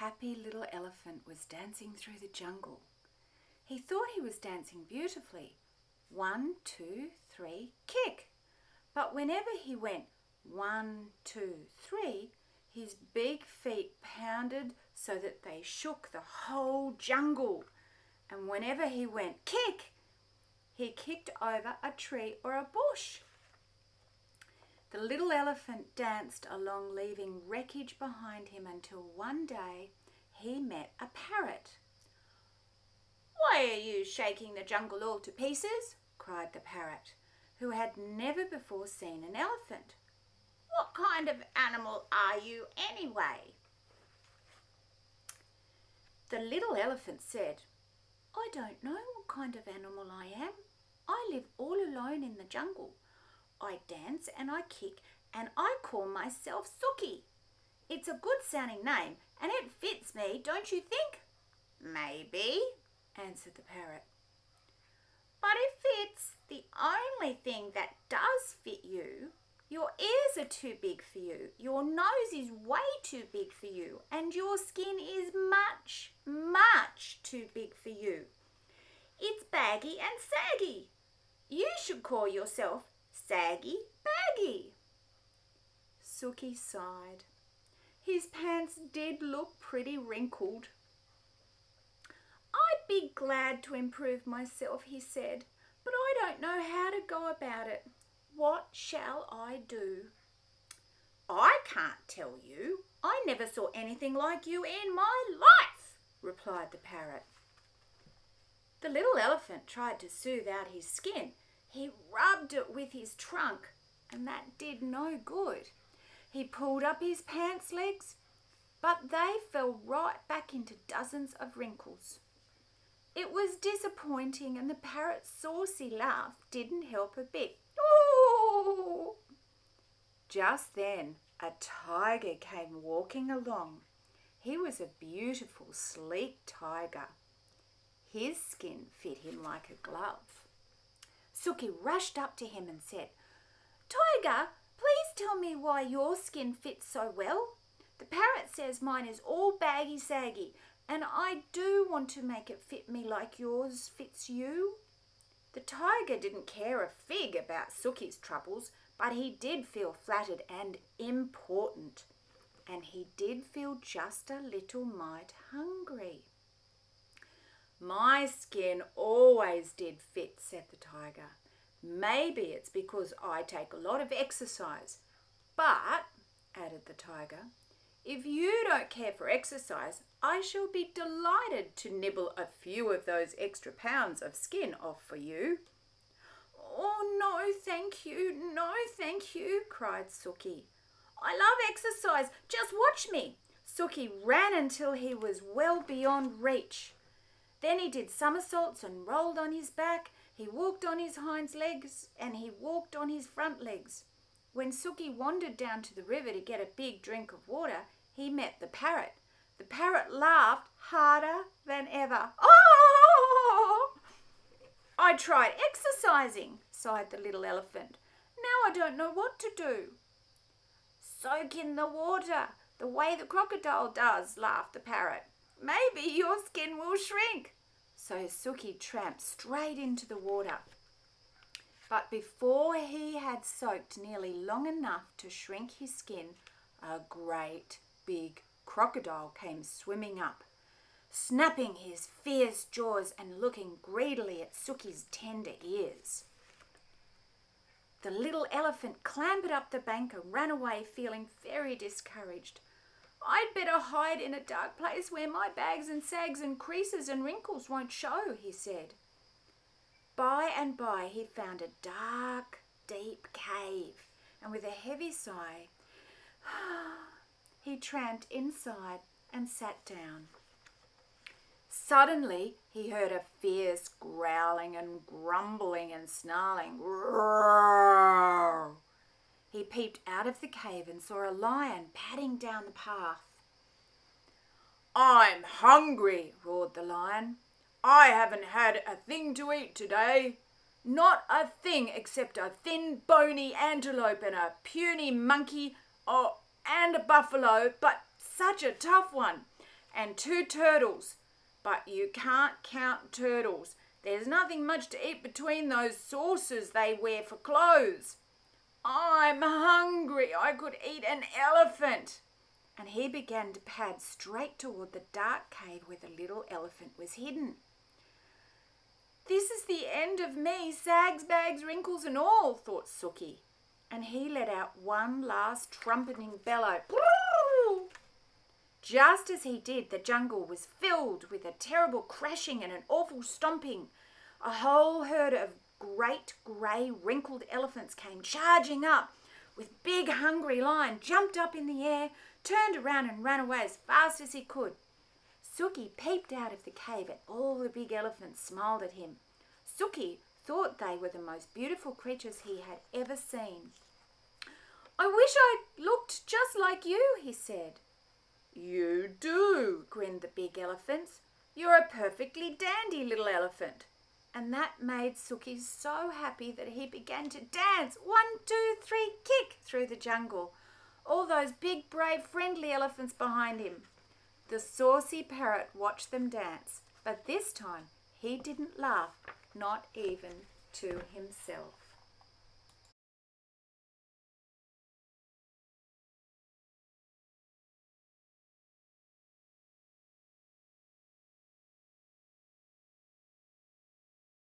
happy little elephant was dancing through the jungle. He thought he was dancing beautifully. 1, 2, 3, kick! But whenever he went 1, 2, 3, his big feet pounded so that they shook the whole jungle. And whenever he went kick, he kicked over a tree or a bush. The little elephant danced along, leaving wreckage behind him until one day he met a parrot. "Why are you shaking the jungle all to pieces?" cried the parrot, who had never before seen an elephant. "What kind of animal are you anyway?" The little elephant said, "I don't know what kind of animal I am. I live all alone in the jungle. I dance and I kick and I call myself Suki. It's a good sounding name and it fits me, don't you think?" "Maybe," answered the parrot. "But if it's the only thing that does fit you, your ears are too big for you, your nose is way too big for you, and your skin is much, much too big for you. It's Baggy and Saggy. You should call yourself Saggy Baggy." Suki sighed. His pants did look pretty wrinkled. "I'd be glad to improve myself," he said, "but I don't know how to go about it. What shall I do?" "I can't tell you. I never saw anything like you in my life," replied the parrot. The little elephant tried to soothe out his skin. He rubbed it with his trunk, and that did no good. He pulled up his pants legs, but they fell right back into dozens of wrinkles. It was disappointing, and the parrot's saucy laugh didn't help a bit. "Ooh!" Just then, a tiger came walking along. He was a beautiful, sleek tiger. His skin fit him like a glove. Suki rushed up to him and said, "Tiger, please tell me why your skin fits so well. The parrot says mine is all baggy saggy, and I do want to make it fit me like yours fits you." The tiger didn't care a fig about Suki's troubles, but he did feel flattered and important, and he did feel just a little mite hungry. "My skin always did fit," said the tiger. "Maybe it's because I take a lot of exercise. But," added the tiger, "if you don't care for exercise, I shall be delighted to nibble a few of those extra pounds of skin off for you." "Oh, no, thank you, no, thank you," cried Suki. "I love exercise. Just watch me." Suki ran until he was well beyond reach. Then he did somersaults and rolled on his back. He walked on his hind legs and he walked on his front legs. When Suki wandered down to the river to get a big drink of water, he met the parrot. The parrot laughed harder than ever. "Oh! I tried exercising," sighed the little elephant. "Now I don't know what to do." "Soak in the water, the way the crocodile does," laughed the parrot. "Maybe your skin will shrink." So Suki tramped straight into the water. But before he had soaked nearly long enough to shrink his skin, a great big crocodile came swimming up, snapping his fierce jaws and looking greedily at Suki's tender ears. The little elephant clambered up the bank and ran away, feeling very discouraged. "I'd better hide in a dark place where my bags and sags and creases and wrinkles won't show," he said. By and by he found a dark, deep cave, and with a heavy sigh, he tramped inside and sat down. Suddenly he heard a fierce growling and grumbling and snarling. Roar! He peeped out of the cave and saw a lion padding down the path. "I'm hungry," roared the lion. "I haven't had a thing to eat today. Not a thing except a thin, bony antelope and a puny monkey, and a buffalo, but such a tough one. and 2 turtles. But you can't count turtles. There's nothing much to eat between those saucers they wear for clothes. I'm hungry. I could eat an elephant. And he began to pad straight toward the dark cave where the little elephant was hidden. This is the end of me, sags, bags, wrinkles and all, thought Sookie. And he let out one last trumpeting bellow. Just as he did, the jungle was filled with a terrible crashing and an awful stomping. A whole herd of great grey wrinkled elephants came charging up. With Big Hungry Lion jumped up in the air, turned around and ran away as fast as he could. Sookie peeped out of the cave and all the big elephants smiled at him. Sookie thought they were the most beautiful creatures he had ever seen. I wish I looked just like you, he said. You do, grinned the big elephants. You're a perfectly dandy little elephant. And that made Sookie so happy that he began to dance, 1, 2, 3, kick, through the jungle. All those big, brave, friendly elephants behind him. The saucy parrot watched them dance, but this time he didn't laugh, not even to himself.